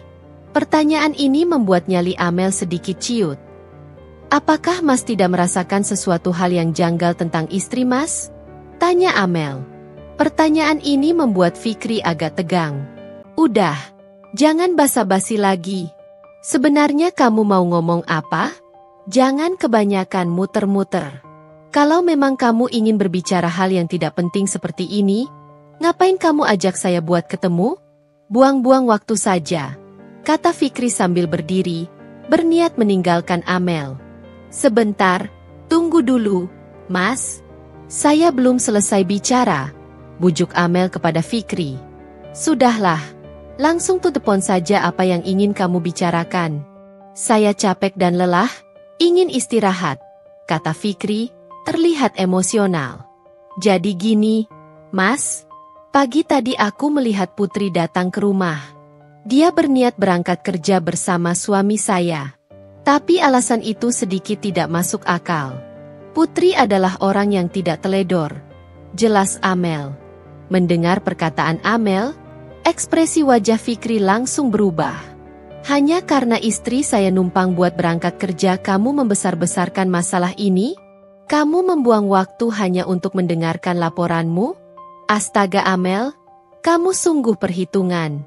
Pertanyaan ini membuat nyali Amel sedikit ciut. Apakah Mas tidak merasakan sesuatu hal yang janggal tentang istri Mas? Tanya Amel. Pertanyaan ini membuat Fikri agak tegang. Udah, jangan basa-basi lagi. Sebenarnya kamu mau ngomong apa? Jangan kebanyakan muter-muter. Kalau memang kamu ingin berbicara hal yang tidak penting seperti ini, ngapain kamu ajak saya buat ketemu? Buang-buang waktu saja, kata Fikri sambil berdiri, berniat meninggalkan Amel. Sebentar, tunggu dulu, Mas. Saya belum selesai bicara, bujuk Amel kepada Fikri. Sudahlah, langsung to the point saja apa yang ingin kamu bicarakan. Saya capek dan lelah, ingin istirahat, kata Fikri, terlihat emosional. Jadi gini, Mas. Pagi tadi aku melihat Putri datang ke rumah. Dia berniat berangkat kerja bersama suami saya. Tapi alasan itu sedikit tidak masuk akal. Putri adalah orang yang tidak teledor. Jelas Amel. Mendengar perkataan Amel, ekspresi wajah Fikri langsung berubah. Hanya karena istri saya numpang buat berangkat kerja kamu membesar-besarkan masalah ini? Kamu membuang waktu hanya untuk mendengarkan laporanmu? Astaga Amel, kamu sungguh perhitungan.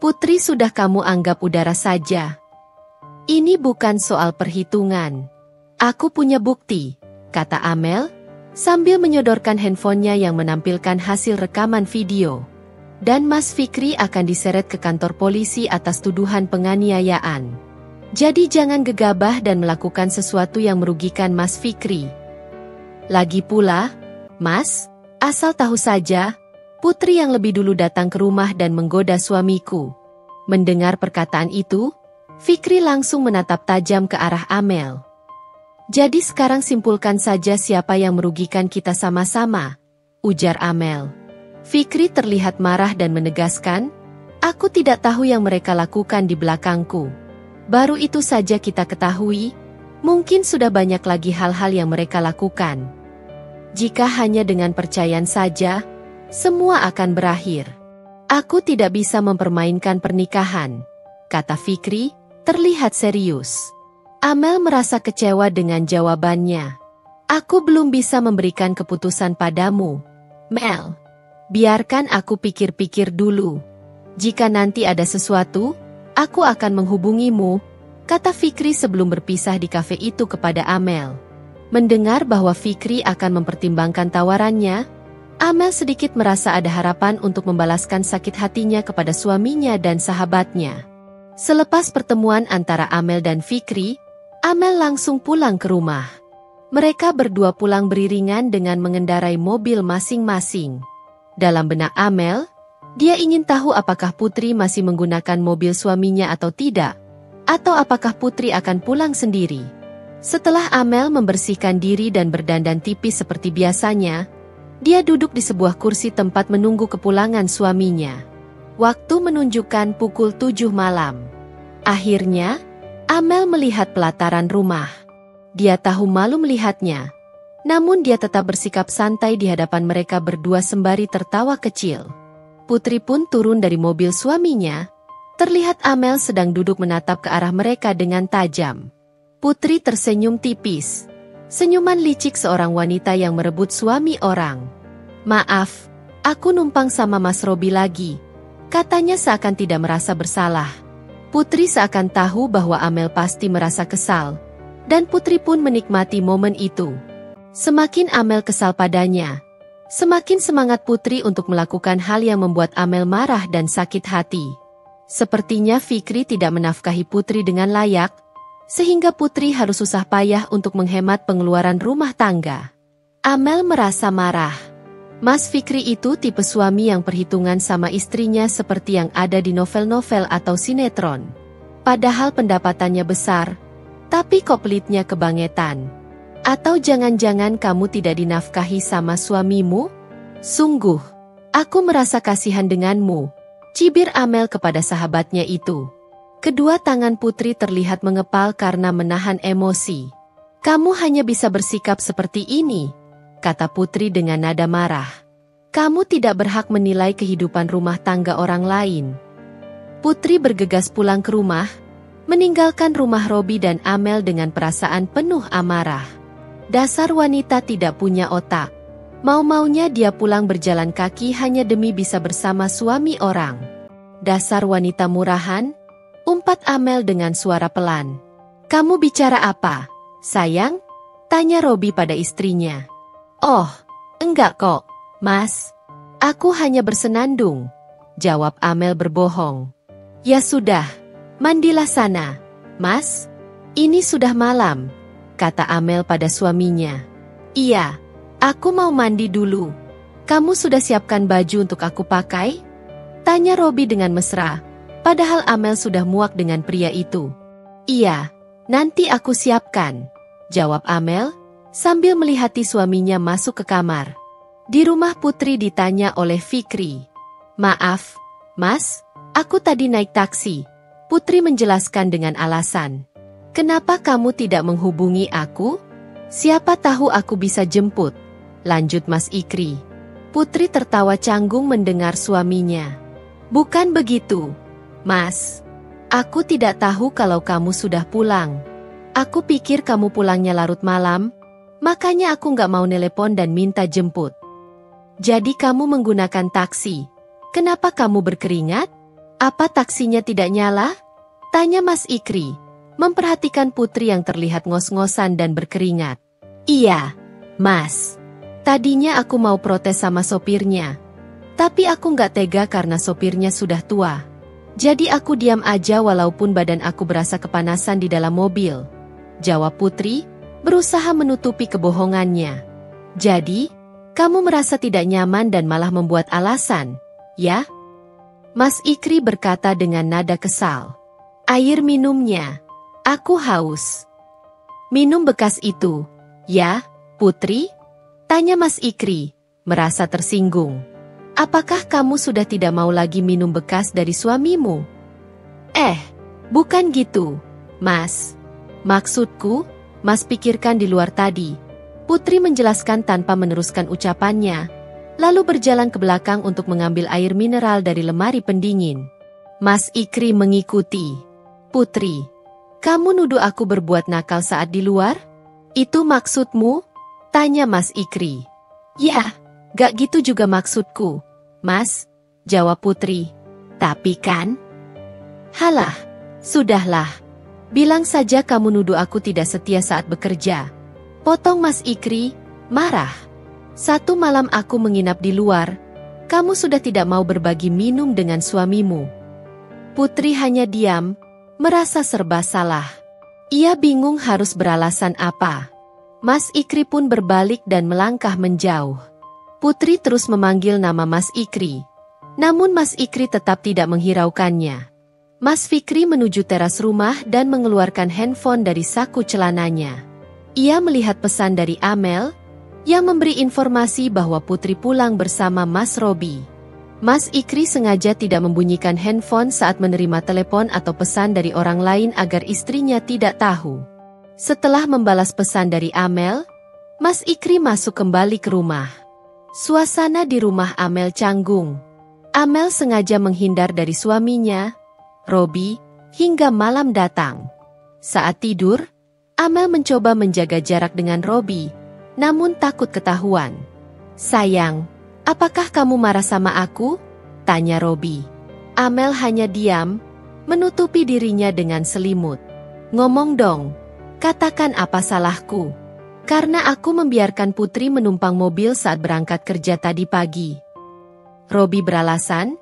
Putri sudah kamu anggap udara saja. Ini bukan soal perhitungan. Aku punya bukti, kata Amel, sambil menyodorkan handphonenya yang menampilkan hasil rekaman video. Dan Mas Fikri akan diseret ke kantor polisi atas tuduhan penganiayaan. Jadi jangan gegabah dan melakukan sesuatu yang merugikan Mas Fikri. Lagi pula, Mas, asal tahu saja, Putri yang lebih dulu datang ke rumah dan menggoda suamiku. Mendengar perkataan itu, Fikri langsung menatap tajam ke arah Amel. Jadi sekarang simpulkan saja siapa yang merugikan kita sama-sama, ujar Amel. Fikri terlihat marah dan menegaskan, aku tidak tahu yang mereka lakukan di belakangku. Baru itu saja kita ketahui, mungkin sudah banyak lagi hal-hal yang mereka lakukan. Jika hanya dengan percayaan saja, semua akan berakhir. Aku tidak bisa mempermainkan pernikahan, kata Fikri, terlihat serius. Amel merasa kecewa dengan jawabannya. Aku belum bisa memberikan keputusan padamu, Mel. Biarkan aku pikir-pikir dulu. Jika nanti ada sesuatu, aku akan menghubungimu, kata Fikri sebelum berpisah di kafe itu kepada Amel. Mendengar bahwa Fikri akan mempertimbangkan tawarannya, Amel sedikit merasa ada harapan untuk membalaskan sakit hatinya kepada suaminya dan sahabatnya. Selepas pertemuan antara Amel dan Fikri, Amel langsung pulang ke rumah. Mereka berdua pulang beriringan dengan mengendarai mobil masing-masing. Dalam benak Amel, dia ingin tahu apakah Putri masih menggunakan mobil suaminya atau tidak, atau apakah Putri akan pulang sendiri. Setelah Amel membersihkan diri dan berdandan tipis seperti biasanya, dia duduk di sebuah kursi tempat menunggu kepulangan suaminya. Waktu menunjukkan pukul 7 malam. Akhirnya, Amel melihat pelataran rumah. Dia tahu malu melihatnya, namun dia tetap bersikap santai di hadapan mereka berdua sembari tertawa kecil. Putri pun turun dari mobil suaminya. Terlihat Amel sedang duduk menatap ke arah mereka dengan tajam. Putri tersenyum tipis. Senyuman licik seorang wanita yang merebut suami orang. Maaf, aku numpang sama Mas Robi lagi, Katanya seakan tidak merasa bersalah. Putri seakan tahu bahwa Amel pasti merasa kesal. Dan Putri pun menikmati momen itu. Semakin Amel kesal padanya, semakin semangat Putri untuk melakukan hal yang membuat Amel marah dan sakit hati. Sepertinya Fikri tidak menafkahi Putri dengan layak, sehingga Putri harus susah payah untuk menghemat pengeluaran rumah tangga. Amel merasa marah. Mas Fikri itu tipe suami yang perhitungan sama istrinya seperti yang ada di novel-novel atau sinetron. Padahal pendapatannya besar, tapi kok pelitnya kebangetan. Atau jangan-jangan kamu tidak dinafkahi sama suamimu? Sungguh, aku merasa kasihan denganmu, cibir Amel kepada sahabatnya itu. Kedua tangan Putri terlihat mengepal karena menahan emosi. Kamu hanya bisa bersikap seperti ini, kata Putri dengan nada marah. Kamu tidak berhak menilai kehidupan rumah tangga orang lain. Putri bergegas pulang ke rumah, meninggalkan rumah Robi dan Amel dengan perasaan penuh amarah. Dasar wanita tidak punya otak. Mau-maunya dia pulang berjalan kaki hanya demi bisa bersama suami orang. Dasar wanita murahan, umpat Amel dengan suara pelan. Kamu bicara apa, sayang? Tanya Robi pada istrinya. Oh, enggak kok, Mas. Aku hanya bersenandung, jawab Amel berbohong. Ya sudah, mandilah sana, Mas. Ini sudah malam, kata Amel pada suaminya. Iya, aku mau mandi dulu. Kamu sudah siapkan baju untuk aku pakai? Tanya Robi dengan mesra. Padahal Amel sudah muak dengan pria itu. Iya, nanti aku siapkan, jawab Amel, sambil melihati suaminya masuk ke kamar. Di rumah Putri ditanya oleh Fikri. Maaf, Mas, aku tadi naik taksi. Putri menjelaskan dengan alasan. Kenapa kamu tidak menghubungi aku? Siapa tahu aku bisa jemput, lanjut Mas Ikri. Putri tertawa canggung mendengar suaminya. Bukan begitu, Mas, aku tidak tahu kalau kamu sudah pulang. Aku pikir kamu pulangnya larut malam, makanya aku nggak mau nelepon dan minta jemput. Jadi kamu menggunakan taksi. Kenapa kamu berkeringat? Apa taksinya tidak nyala? Tanya Mas Ikri, memperhatikan Putri yang terlihat ngos-ngosan dan berkeringat. Iya, Mas. Tadinya aku mau protes sama sopirnya, tapi aku nggak tega karena sopirnya sudah tua. Jadi aku diam aja walaupun badan aku berasa kepanasan di dalam mobil, jawab Putri, berusaha menutupi kebohongannya. Jadi, kamu merasa tidak nyaman dan malah membuat alasan, ya? Mas Ikri berkata dengan nada kesal. Air minumnya, aku haus. Minum bekas itu, ya, Putri? Tanya Mas Ikri, merasa tersinggung. Apakah kamu sudah tidak mau lagi minum bekas dari suamimu? Bukan gitu, Mas. Maksudku, Mas pikirkan di luar tadi. Putri menjelaskan tanpa meneruskan ucapannya, lalu berjalan ke belakang untuk mengambil air mineral dari lemari pendingin. Mas Ikri mengikuti. Putri, kamu nuduh aku berbuat nakal saat di luar? Itu maksudmu? Tanya Mas Ikri. Ya. Gak gitu juga maksudku, Mas, jawab Putri. Tapi kan? Halah, sudahlah. Bilang saja kamu nuduh aku tidak setia saat bekerja. Potong Mas Ikri, marah. Satu malam aku menginap di luar, kamu sudah tidak mau berbagi minum dengan suamimu. Putri hanya diam, merasa serba salah. Ia bingung harus beralasan apa. Mas Ikri pun berbalik dan melangkah menjauh. Putri terus memanggil nama Mas Ikri. Namun Mas Ikri tetap tidak menghiraukannya. Mas Fikri menuju teras rumah dan mengeluarkan handphone dari saku celananya. Ia melihat pesan dari Amel, yang memberi informasi bahwa Putri pulang bersama Mas Robi. Mas Ikri sengaja tidak membunyikan handphone saat menerima telepon atau pesan dari orang lain agar istrinya tidak tahu. Setelah membalas pesan dari Amel, Mas Ikri masuk kembali ke rumah. Suasana di rumah Amel canggung. Amel sengaja menghindar dari suaminya, Robi, hingga malam datang. Saat tidur, Amel mencoba menjaga jarak dengan Robi, namun takut ketahuan. Sayang, apakah kamu marah sama aku? Tanya Robi. Amel hanya diam, menutupi dirinya dengan selimut. Ngomong dong, katakan apa salahku? Karena aku membiarkan Putri menumpang mobil saat berangkat kerja tadi pagi. Robi beralasan,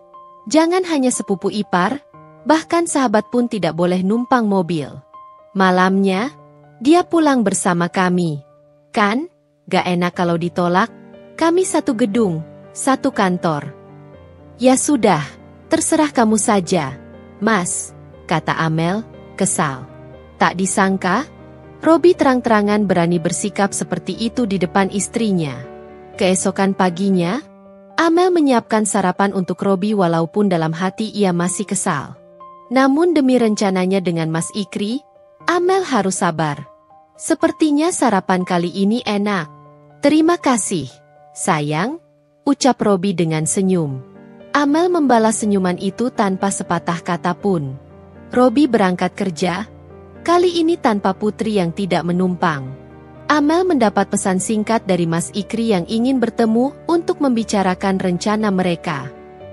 jangan hanya sepupu ipar, bahkan sahabat pun tidak boleh numpang mobil. Malamnya, dia pulang bersama kami. Kan, gak enak kalau ditolak, kami satu gedung, satu kantor. Ya sudah, terserah kamu saja, Mas, kata Amel, kesal. Tak disangka, Robi terang-terangan berani bersikap seperti itu di depan istrinya. Keesokan paginya, Amel menyiapkan sarapan untuk Robi walaupun dalam hati ia masih kesal. Namun demi rencananya dengan Mas Ikri, Amel harus sabar. Sepertinya sarapan kali ini enak. Terima kasih, sayang, ucap Robi dengan senyum. Amel membalas senyuman itu tanpa sepatah kata pun. Robi berangkat kerja, kali ini tanpa Putri yang tidak menumpang. Amel mendapat pesan singkat dari Mas Ikri yang ingin bertemu untuk membicarakan rencana mereka.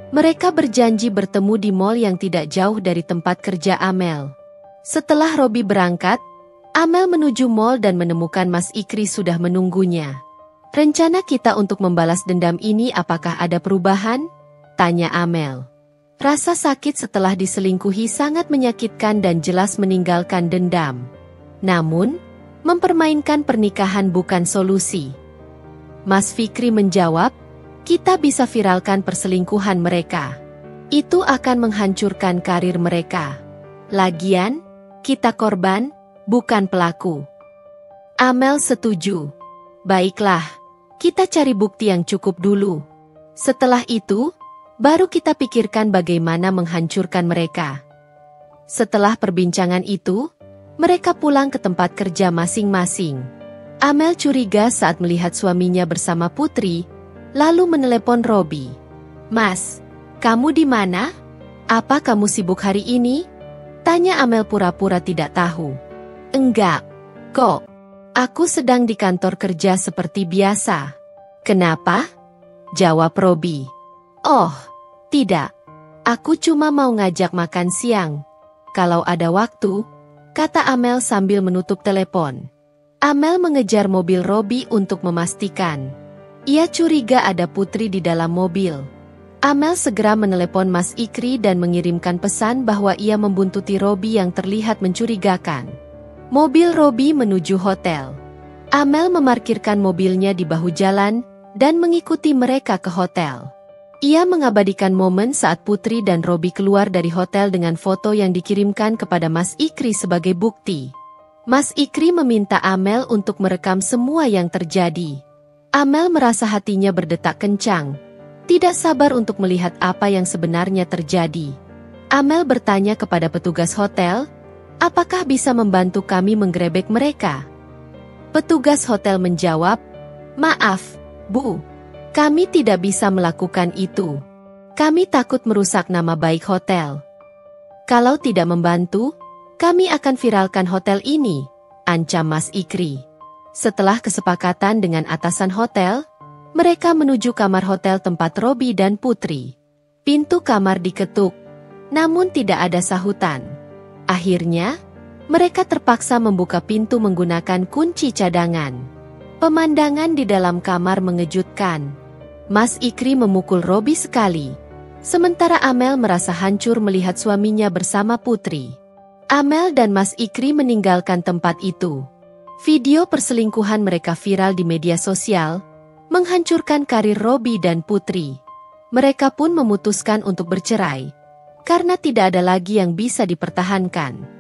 Mereka berjanji bertemu di mall yang tidak jauh dari tempat kerja Amel. Setelah Robi berangkat, Amel menuju mall dan menemukan Mas Ikri sudah menunggunya. Rencana kita untuk membalas dendam ini apakah ada perubahan? Tanya Amel. Rasa sakit setelah diselingkuhi sangat menyakitkan dan jelas meninggalkan dendam. Namun, mempermainkan pernikahan bukan solusi. Mas Fikri menjawab, kita bisa viralkan perselingkuhan mereka. Itu akan menghancurkan karir mereka. Lagian, kita korban, bukan pelaku. Amel setuju. Baiklah, kita cari bukti yang cukup dulu. Setelah itu, baru kita pikirkan bagaimana menghancurkan mereka. Setelah perbincangan itu, mereka pulang ke tempat kerja masing-masing. Amel curiga saat melihat suaminya bersama Putri, lalu menelepon Robi. Mas, kamu di mana? Apa kamu sibuk hari ini? Tanya Amel pura-pura tidak tahu. Enggak, kok. Aku sedang di kantor kerja seperti biasa. Kenapa? Jawab Robi. Oh, tidak. Aku cuma mau ngajak makan siang. Kalau ada waktu, kata Amel sambil menutup telepon. Amel mengejar mobil Robi untuk memastikan. Ia curiga ada Putri di dalam mobil. Amel segera menelepon Mas Ikri dan mengirimkan pesan bahwa ia membuntuti Robi yang terlihat mencurigakan. Mobil Robi menuju hotel. Amel memarkirkan mobilnya di bahu jalan dan mengikuti mereka ke hotel. Ia mengabadikan momen saat Putri dan Robi keluar dari hotel dengan foto yang dikirimkan kepada Mas Ikri sebagai bukti. Mas Ikri meminta Amel untuk merekam semua yang terjadi. Amel merasa hatinya berdetak kencang. Tidak sabar untuk melihat apa yang sebenarnya terjadi. Amel bertanya kepada petugas hotel, apakah bisa membantu kami menggerebek mereka? Petugas hotel menjawab, maaf, Bu. Kami tidak bisa melakukan itu. Kami takut merusak nama baik hotel. Kalau tidak membantu, kami akan viralkan hotel ini, ancam Mas Ikri. Setelah kesepakatan dengan atasan hotel, mereka menuju kamar hotel tempat Robi dan Putri. Pintu kamar diketuk, namun tidak ada sahutan. Akhirnya, mereka terpaksa membuka pintu menggunakan kunci cadangan. Pemandangan di dalam kamar mengejutkan. Mas Ikri memukul Robi sekali. Sementara Amel merasa hancur melihat suaminya bersama Putri. Amel dan Mas Ikri meninggalkan tempat itu. Video perselingkuhan mereka viral di media sosial, menghancurkan karir Robi dan Putri. Mereka pun memutuskan untuk bercerai, karena tidak ada lagi yang bisa dipertahankan.